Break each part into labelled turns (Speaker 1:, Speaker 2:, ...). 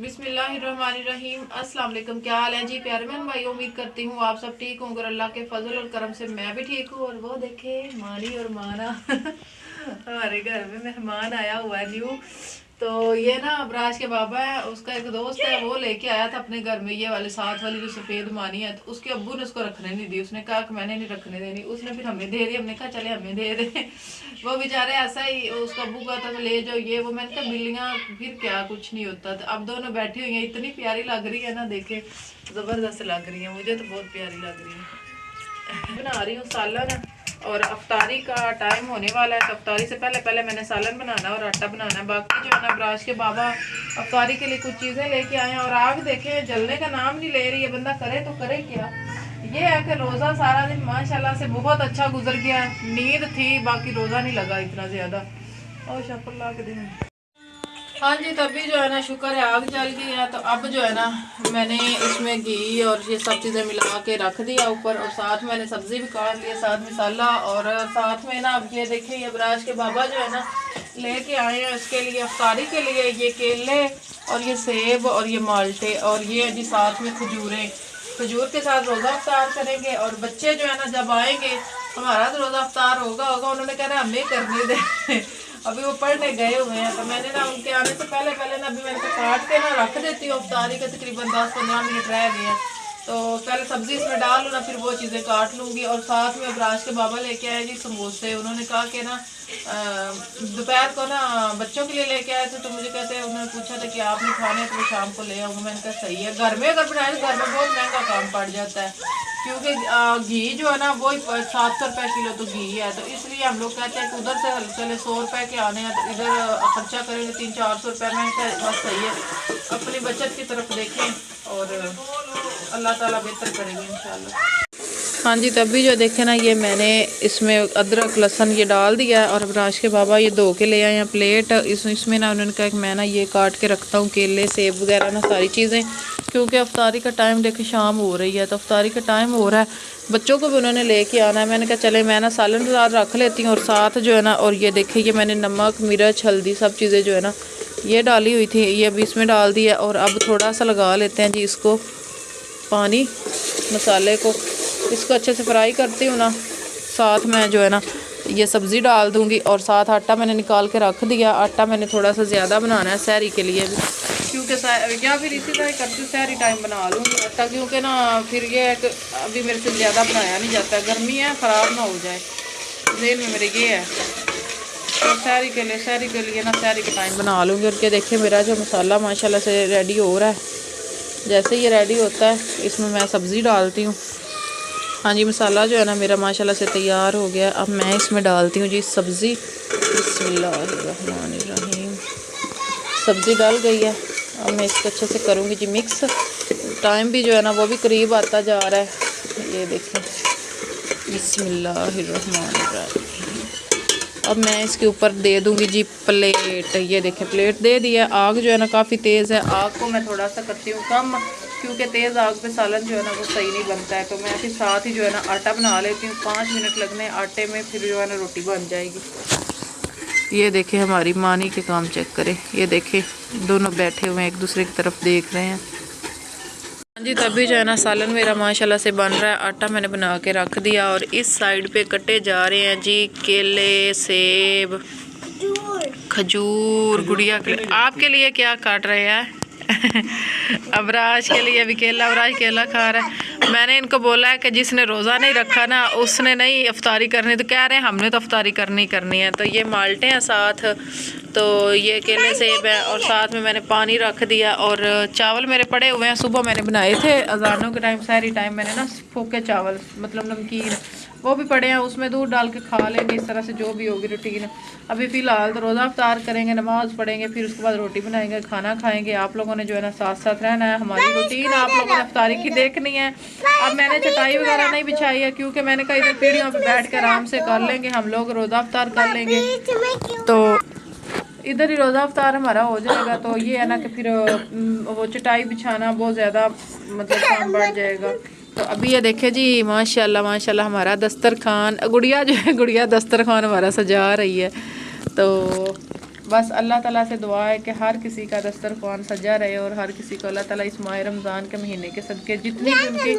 Speaker 1: बिस्मिल्लाहिर्रहमानिर्रहीम। अस्सलाम वालेकुम। क्या हाल है जी प्यारे बहन भाई, उम्मीद करती हूँ आप सब ठीक होंगे। अल्लाह के फजल और करम से मैं भी ठीक हूँ। और वो देखे मानी और माना हमारे घर में मेहमान आया हुआ है न्यू। तो ये ना अबराज के बाबा है, उसका एक दोस्त है, वो लेके आया था अपने घर में ये वाले साथ वाली जो सफेद मानी है। तो उसके अब्बू ने उसको रखने नहीं दी, उसने कहा कि मैंने नहीं रखने देनी। उसने फिर हमें दे दी, हमने कहा चले हमें दे दे। वो बेचारे ऐसा ही, उसका अब्बू कहता था ले जाओ ये वो। मैंने कहा बिल्लियाँ फिर क्या, कुछ नहीं होता। तो अब दोनों बैठी हुई हैं, इतनी प्यारी लग रही है ना, देखे जबरदस्त लग रही है, मुझे तो बहुत प्यारी लग रही है। बना रही हूँ सालन, और अफ्तारी का टाइम होने वाला है। तो अफ्तारी से पहले पहले मैंने सालन बनाना और आटा बनाना है। बाकी जो है ना अबराज के बाबा अफ्तारी के लिए कुछ चीज़ें लेके आए हैं। और आग देखें जलने का नाम नहीं ले रही है, बंदा करे तो करे क्या। ये है कि रोज़ा सारा दिन माशाल्लाह से बहुत अच्छा गुजर गया। नींद थी, बाकी रोज़ा नहीं लगा इतना ज़्यादा। और शक्ल के दिन हाँ जी, तभी जो है ना शुक्र है आग जल गई है। तो अब जो है ना मैंने इसमें घी और ये सब चीज़ें मिला के रख दिया ऊपर। और साथ मैंने सब्ज़ी भी काट लिया, साथ मसाला। और साथ में ना अब ये देखिए ये अबराज के बाबा जो है ना लेके आए हैं इसके लिए अफ्तारी के लिए ये केले और ये सेब और ये माल्टे और ये जी साथ में खजूरें। खजूर के साथ रोज़ा अफ्तार करेंगे। और बच्चे जो है ना जब आएंगे हमारा तो रोज़ा अफ्तार होगा, उन्होंने कह रहा हमें करने दे। अभी वो पढ़ने गए हुए हैं, तो मैंने ना उनके आने से पहले पहले ना अभी मैंने तो काट के ना रख देती हूँ। अफ्तारी के तकरीबन 10-15 मिनट रह गए हैं, तो पहले सब्जी इसमें डाल लूँ ना, फिर वो चीज़ें काट लूँगी। और साथ में अबराज के बाबा लेके आए जी समोसे। उन्होंने कहा कि ना दोपहर को ना बच्चों के लिए लेके आए थे, तो मुझे कहते उन्होंने पूछा था कि आपने खाने तो वो शाम को ले आओगे। मैंने कहा सही है, घर में अगर बनाए तो घर में बहुत महंगा काम पड़ जाता है, क्योंकि घी जो है ना वो 700 रुपये किलो तो घी है। तो इसलिए हम लोग कहते हैं कि उधर से चले 100 रुपये के आने हैं, तो इधर खर्चा करेंगे 300-400 रुपये में, बस सही है। अपनी बचत की तरफ देखें और अल्लाह ताला बेहतर करेंगे इंशाल्लाह। हाँ जी, तभी जो देखे ना ये मैंने इसमें अदरक लहसुन ये डाल दिया है। और अबराज के बाबा ये धो के ले आए हैं प्लेट। इसमें ना उन्होंने कहा कि मैं ना ये काट के रखता हूँ केले सेब वगैरह ना सारी चीज़ें, क्योंकि अफ्तारी का टाइम देखे शाम हो रही है, तो अफ्तारी का टाइम हो रहा है, बच्चों को भी उन्होंने लेके आना है। मैंने कहा चले मैं ना सालन रख लेती हूँ। और साथ जो है ना और ये देखे ये मैंने नमक मिर्च हल्दी सब चीज़ें जो है ना ये डाली हुई थी, ये अभी इसमें डाल दिया। और अब थोड़ा सा लगा लेते हैं जी इसको पानी मसाले को, इसको अच्छे से फ्राई करती हूँ ना। साथ में जो है ना ये सब्ज़ी डाल दूँगी। और साथ आटा मैंने निकाल के रख दिया। आटा मैंने थोड़ा सा ज़्यादा बनाना है सहरी के लिए भी, क्योंकि या फिर इसी तरह करती हूँ सहरी टाइम बना लूँगी आटा, क्योंकि ना फिर ये है कि अभी मेरे से ज़्यादा बनाया नहीं जाता, गर्मी है ख़राब ना हो जाए, जेल में मेरे ये है। तो सहरी के लिए ना सहरी के टाइम बना लूँगी। और क्या देखिए मेरा जो मसाला माशाल्लाह से रेडी हो रहा है। जैसे ये रेडी होता है इसमें मैं सब्ज़ी डालती हूँ। हाँ जी, मसाला जो है ना मेरा माशाल्लाह से तैयार हो गया। अब मैं इसमें डालती हूँ जी सब्ज़ी। बिस्मिल्लाहिर्रहमानिर्रहीम। सब्ज़ी डल गई है, अब मैं इसको अच्छे से करूँगी जी मिक्स। टाइम भी जो है ना वो भी करीब आता जा रहा है, ये देखें। बिस्मिल्लाहिर्रहमानिर्रहीम। अब मैं इसके ऊपर दे दूँगी जी प्लेट। ये देखें प्लेट दे दिया। आग जो है ना काफ़ी तेज़ है, आग को मैं थोड़ा सा करती हूँ कम, क्योंकि तेज़ आग पे सालन जो है ना वो सही नहीं बनता है। तो मैं फिर साथ ही जो है ना आटा बना लेती हूँ, 5 मिनट लगने आटे में, फिर जो है ना रोटी बन जाएगी। ये देखें हमारी मानी के काम चेक करें, ये देखें दोनों बैठे हुए हैं एक दूसरे की तरफ देख रहे हैं। हाँ जी, तभी जो है ना सालन मेरा माशाल्लाह से बन रहा है। आटा मैंने बना के रख दिया। और इस साइड पे कटे जा रहे हैं जी केले सेब खजूर। गुड़िया के लिए आपके लिए क्या काट रहे हैं? अबराज के लिए भी केला, अबराज केला खा रहा है। मैंने इनको बोला है कि जिसने रोज़ा नहीं रखा ना उसने नहीं अफ्तारी करनी, तो कह रहे हैं हमने तो अफ्तारी करनी है। तो ये माल्टे हैं साथ, तो ये केले सेब है। और साथ में मैंने पानी रख दिया। और चावल मेरे पड़े हुए हैं, सुबह मैंने बनाए थे अजानों के टाइम सहरी टाइम, मैंने ना फोके चावल मतलब नमकीन वो भी पड़े हैं, उसमें दूध डाल के खा लेंगे। इस तरह से जो भी होगी रूटीन। अभी फ़िलहाल तो रोज़ा अफ्तार करेंगे, नमाज़ पढ़ेंगे, फिर उसके बाद रोटी बनाएंगे खाना खाएंगे। आप लोगों ने जो है ना साथ साथ रहना है, हमारी रूटीन आप लोगों ने अफ्तारी की देखनी है। अब मैंने चटाई वगैरह नहीं बिछाई है, क्योंकि मैंने कहा इधर पीढ़ियों पर बैठ कर आराम से कर लेंगे हम लोग, रोज़ा अफ्तार कर लेंगे, तो इधर ही रोज़ा अफ्तार हमारा हो जाएगा। तो ये है ना कि फिर वो चटाई बिछाना बहुत ज़्यादा मतलब काम बढ़ जाएगा। तो अभी ये देखे जी माशाल्लाह माशाल्लाह हमारा दस्तरखान, गुड़िया जो है गुड़िया दस्तरखान हमारा सजा रही है। तो बस अल्लाह ताला से दुआ है कि हर किसी का दस्तरखान सजा रहे और हर किसी को अल्लाह ताला इस माह रमज़ान के महीने के सदके जितनी भी उनकी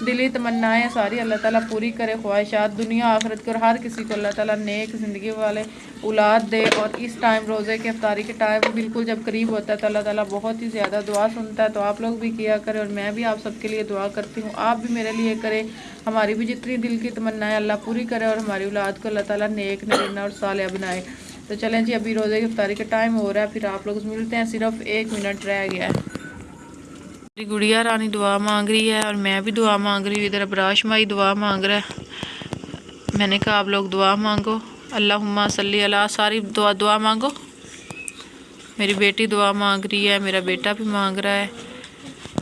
Speaker 1: दिली तमन्नाएं हैं सारी अल्लाह ताला पूरी करे, ख्वाहिशात दुनिया आखिरत के, और हर किसी को अल्लाह ताला नेक ज़िंदगी वाले औलाद दे। और इस टाइम रोज़े के इफ्तारी के टाइम बिल्कुल जब करीब होता है तो अल्लाह ताला बहुत ही ज़्यादा दुआ सुनता है। तो आप लोग भी किया करें और मैं भी आप सबके लिए दुआ करती हूँ, आप भी मेरे लिए करें। हमारी भी जितनी दिल की तमन्नाएं अल्लाह पूरी करे और हमारी औलाद को अल्लाह ताला नेक नरीना और सालिहा बनाए। तो चलें जी, अभी रोज़े की इफ्तारी का टाइम हो रहा है, फिर आप लोग मिलते हैं, सिर्फ 1 मिनट रह गया है। मेरी गुड़िया रानी दुआ मांग रही है और मैं भी दुआ मांग रही हूँ। इधर अबराश माई दुआ मांग रहा है। मैंने कहा आप लोग दुआ मांगो, अल्लाहुम्मा सल्ली अला, सारी दुआ मांगो। मेरी बेटी दुआ मांग रही है, मेरा बेटा भी मांग रहा है।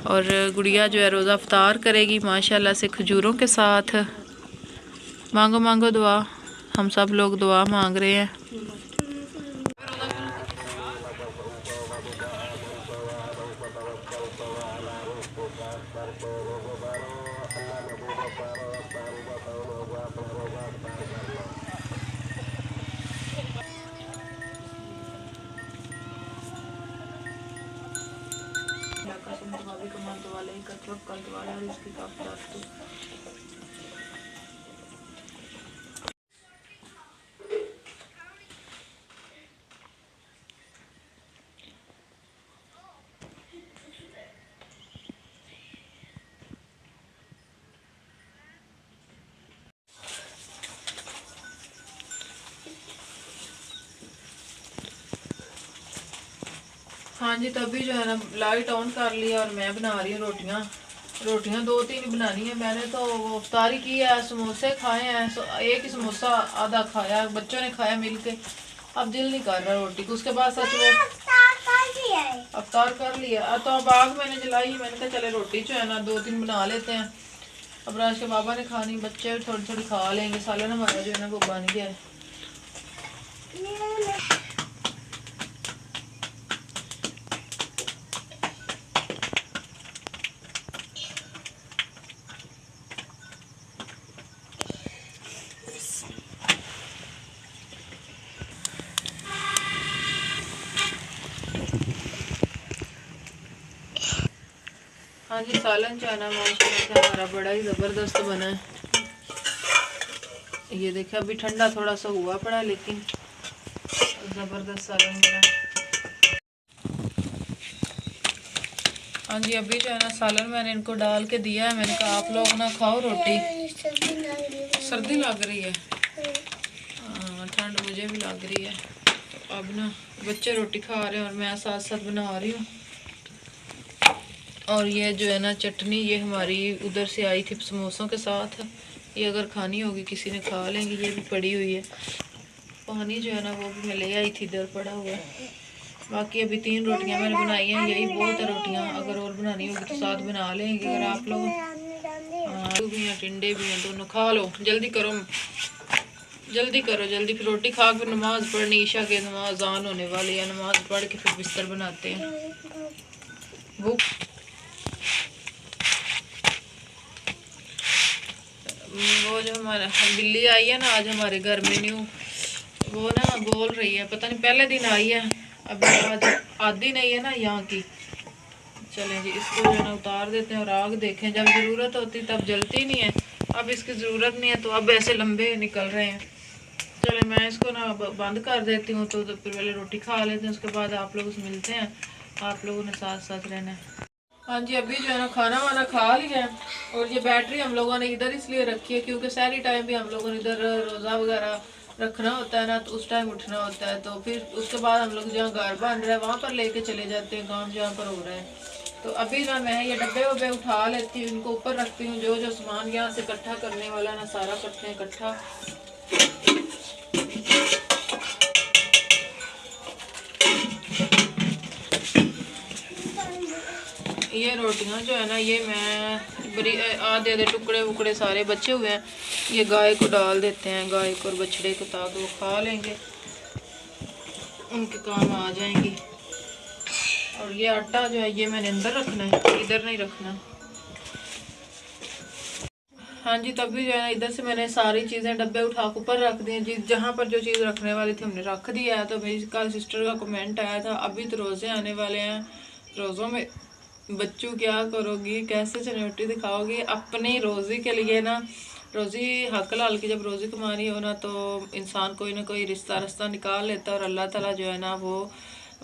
Speaker 1: और गुड़िया जो है रोज़ा इफ्तार करेगी माशाल्लाह से खजूरों के साथ। मांगो मांगो दुआ, हम सब लोग दुआ मांग रहे हैं। हाँ जी, तभी जो है ना लाइट ऑन कर लिया और मैं बना रही हूँ रोटियाँ। रोटियाँ 2-3 बनानी है मैंने। तो वो इफ्तारी की है, समोसे खाए हैं, एक ही समोसा आधा खाया, बच्चों ने खाया मिल के। अब दिल नहीं कर रहा रोटी को। उसके बाद सच वो अफ्तार कर लिया। तो अब आग मैंने जलाई, मैंने कहा चले रोटी जो है ना 2-3 बना लेते हैं। अब राज के बाबा ने खानी, बच्चे थोड़ी थोड़ी खा लेंगे। सालन हमारा जो है ना वो बन गया है। हाँ जी, सालन जो है ना माशाल्लाह से हमारा बड़ा ही ज़बरदस्त बना है। ये देखिए अभी ठंडा थोड़ा सा हुआ पड़ा, लेकिन ज़बरदस्त सालन बना। हाँ जी, अभी जो है ना सालन मैंने इनको डाल के दिया है। मैंने कहा आप लोग ना खाओ रोटी। सर्दी लग रही है, हाँ ठंड मुझे भी लग रही है। तो अब ना बच्चे रोटी खा रहे हैं और मैं साथ साथ बना रही हूँ। और ये जो है ना चटनी, ये हमारी उधर से आई थी समोसों के साथ। ये अगर खानी होगी किसी ने खा लेंगे, ये भी पड़ी हुई है। पानी जो है ना वो भी मैं ले आई थी, इधर पड़ा हुआ है। बाकी अभी 3 रोटियां मैंने बनाई हैं, यही बहुत है रोटियां। अगर और बनानी होगी तो साथ बना लेंगे। अगर आप लोग आलू भी हैं, टिंडे भी हैं, दोनों खा लो। जल्दी करो, जल्दी करो, जल्दी। फिर रोटी खा कर नमाज़ पढ़नी, ईशा के नमाज आन होने वाली है। नमाज पढ़ के फिर बिस्तर बनाते हैं। भूख वो जो हमारा बिल्ली आई है ना आज हमारे घर में न्यू, वो ना बोल रही है, पता नहीं पहले दिन आई है, अभी आज आधी नहीं है ना यहाँ की। चलें जी, इसको जो है ना उतार देते हैं और आग देखें। जब ज़रूरत होती तब जलती नहीं है, अब इसकी ज़रूरत नहीं है तो अब ऐसे लंबे निकल रहे हैं। चले मैं इसको ना बंद कर देती हूँ। तो फिर पहले रोटी खा लेते हैं, उसके बाद आप लोग मिलते हैं। आप लोगों ने साथ साथ रहना है। हाँ जी, अभी जो है ना खाना वाना खा लिया है। और ये बैटरी हम लोगों ने इधर इसलिए रखी है क्योंकि सहरी टाइम भी हम लोगों ने इधर रोज़ा वगैरह रखना होता है ना, तो उस टाइम उठना होता है। तो फिर उसके बाद हम लोग जहाँ घर बन रहा है वहाँ पर लेके चले जाते हैं, काम जहाँ पर हो रहा है। तो अभी ना मैं ये डब्बे वब्बे उठा लेती हूँ, इनको ऊपर रखती हूँ। जो जो सामान यहाँ से इकट्ठा करने वाला ना सारा करते हैं इकट्ठा। ये रोटियां जो है ना ये मैं बड़ी आधे आधे टुकड़े वुकड़े सारे बचे हुए हैं, ये गाय को डाल देते हैं, गाय को और बछड़े को, ताकि वो खा लेंगे, उनके काम आ जाएंगी। और ये आटा जो है ये मैंने अंदर रखना है, इधर नहीं रखना। हाँ जी, तभी जो है ना इधर से मैंने सारी चीज़ें डब्बे उठा के ऊपर रख दी जी, जहाँ पर जो चीज़ रखने वाली थी हमने रख दिया है। तो मेरी कल सिस्टर का कमेंट आया था, अभी तो रोज़े आने वाले हैं, रोज़ों में बच्चों क्या करोगी, कैसे चनौटी दिखाओगी अपनी रोज़ी के लिए ना। रोज़ी हक लाल की जब रोज़ी कमानी हो ना तो इंसान कोई ना कोई रिश्ता रास्ता निकाल लेता है और अल्लाह ताला जो है ना वो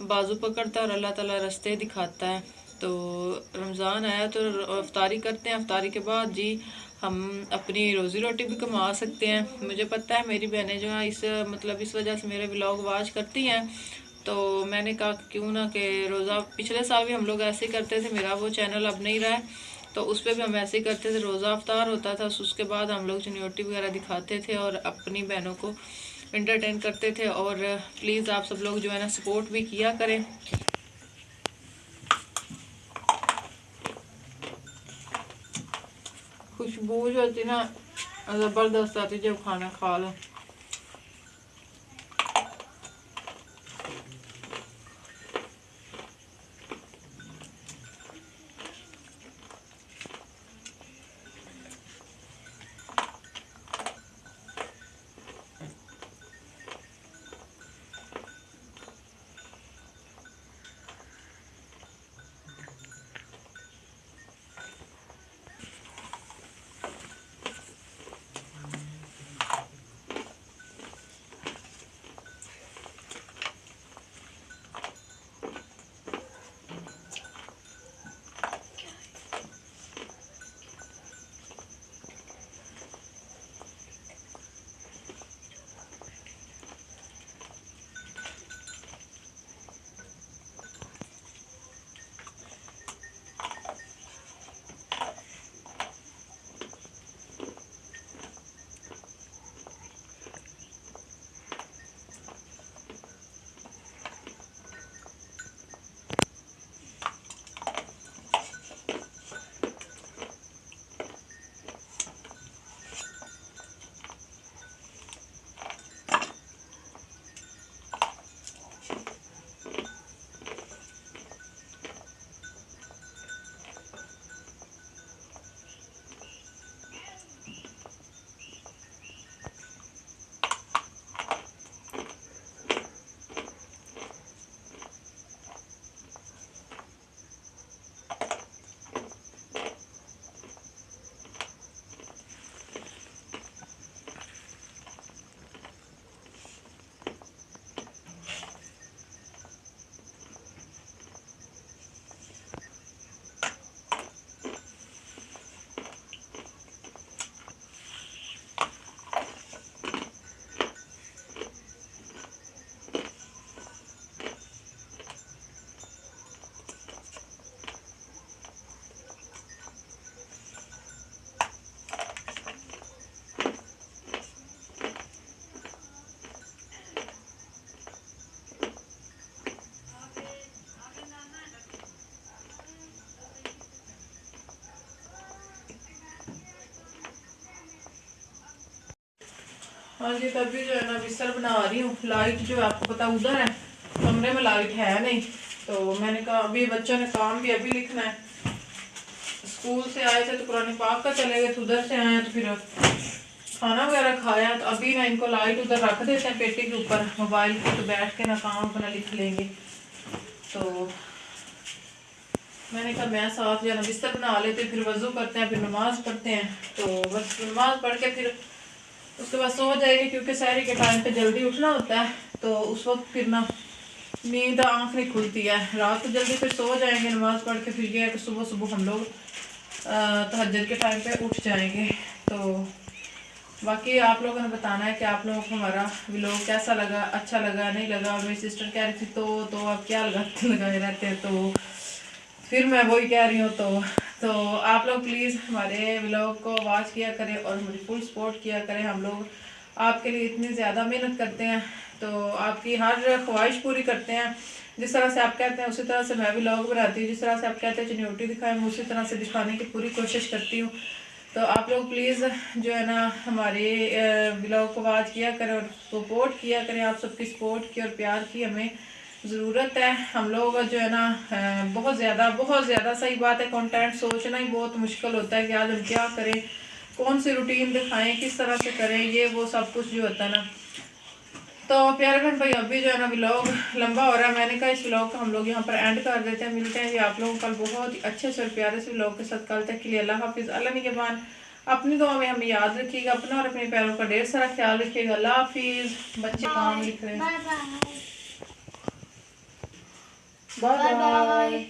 Speaker 1: बाजू पकड़ता है और अल्लाह ताला रास्ते दिखाता है। तो रमज़ान आया तो अफ्तारी करते हैं, अफ्तारी के बाद जी हम अपनी रोज़ी रोटी भी कमा सकते हैं। मुझे पता है मेरी बहनें जो हैं इस वजह से मेरे व्लॉग वॉच करती हैं, तो मैंने कहा क्यों ना कि रोज़ा, पिछले साल भी हम लोग ऐसे ही करते थे, मेरा वो चैनल अब नहीं रहा है तो उस पर भी हम ऐसे ही करते थे, रोज़ा अफ्तार होता था, उसके बाद हम लोग चनियोटी वगैरह दिखाते थे और अपनी बहनों को एंटरटेन करते थे। और प्लीज़ आप सब लोग जो है ना सपोर्ट भी किया करें। खुशबू जो होती ना ज़बरदस्त आती जब खाना खा लो। हाँ जी, तभी जो है ना बिस्तर बना रही हूँ। लाइट जो है आपको पता उधर है, कमरे में लाइट है नहीं, तो मैंने कहा अभी बच्चों ने काम भी अभी लिखना है। स्कूल से आए थे तो कुरान पाक का चले गए, तो उधर से आए तो फिर खाना वगैरह खाया, तो अभी ना इनको लाइट उधर रख देते हैं पेटी के ऊपर, मोबाइल पे तो बैठ के ना काम अपना लिख लेंगे। तो मैंने कहा मैं साथ जो है ना बिस्तर बना लेते, फिर वज़ू करते हैं, फिर नमाज़ पढ़ते हैं, तो बस नमाज़ पढ़ के फिर उसके बाद सो जाएगी, क्योंकि सहरी के टाइम पे जल्दी उठना होता है, तो उस वक्त फिर ना नींद आँख नहीं खुलती है। रात को जल्दी फिर सो जाएंगे नमाज़ पढ़ के, फिर ये है कि सुबह सुबह हम लोग तहज्जुद के टाइम पे उठ जाएंगे। तो बाकी आप लोगों ने बताना है कि आप लोगों को हमारा व्लॉग कैसा लगा, अच्छा लगा नहीं लगा। मेरी सिस्टर कह रही थी तो आप क्या लगाए रहते हैं, तो फिर मैं वही कह रही हूँ। तो आप लोग प्लीज़ हमारे व्लॉग को वॉच किया करें और हमारी फुल सपोर्ट किया करें। हम लोग आपके लिए इतनी ज़्यादा मेहनत करते हैं, तो आपकी हर ख्वाहिश पूरी करते हैं। जिस तरह से आप कहते हैं उसी तरह से मैं व्लॉग बनाती हूँ, जिस तरह से आप कहते हैं चनियोटी दिखाएं, मैं उसी तरह से दिखाने की पूरी कोशिश करती हूँ। तो आप लोग प्लीज़ जो है ना हमारे व्लॉग को वॉच किया करें और सपोर्ट किया करें। आप सबकी सपोर्ट की और प्यार की हमें ज़रूरत है। हम लोग जो है ना बहुत ज़्यादा सही बात है, कंटेंट सोचना ही बहुत मुश्किल होता है कि आज हम क्या करें। कौन सी रूटीन दिखाएं, किस तरह से करें, ये वो सब कुछ जो होता है ना। तो प्यारे बहन भाई अभी जो है ना व्लॉग लंबा हो रहा है, मैंने कहा इस व्लॉग को हम लोग यहाँ पर एंड कर देते हैं। मिलते हैं जी आप लोगों को कल बहुत ही अच्छे से और प्यारे से व्लॉग के साथ। कल तक के लिए अल्लाह हाफिज़, अल्लाह निगहबान। अपनी दुआ में हमें याद रखिएगा, अपना और अपने प्यारों का ढेर सारा ख्याल रखिएगा। अल्लाह हाफिज़। बच्चे काम लिख रहे हैं। Bye bye.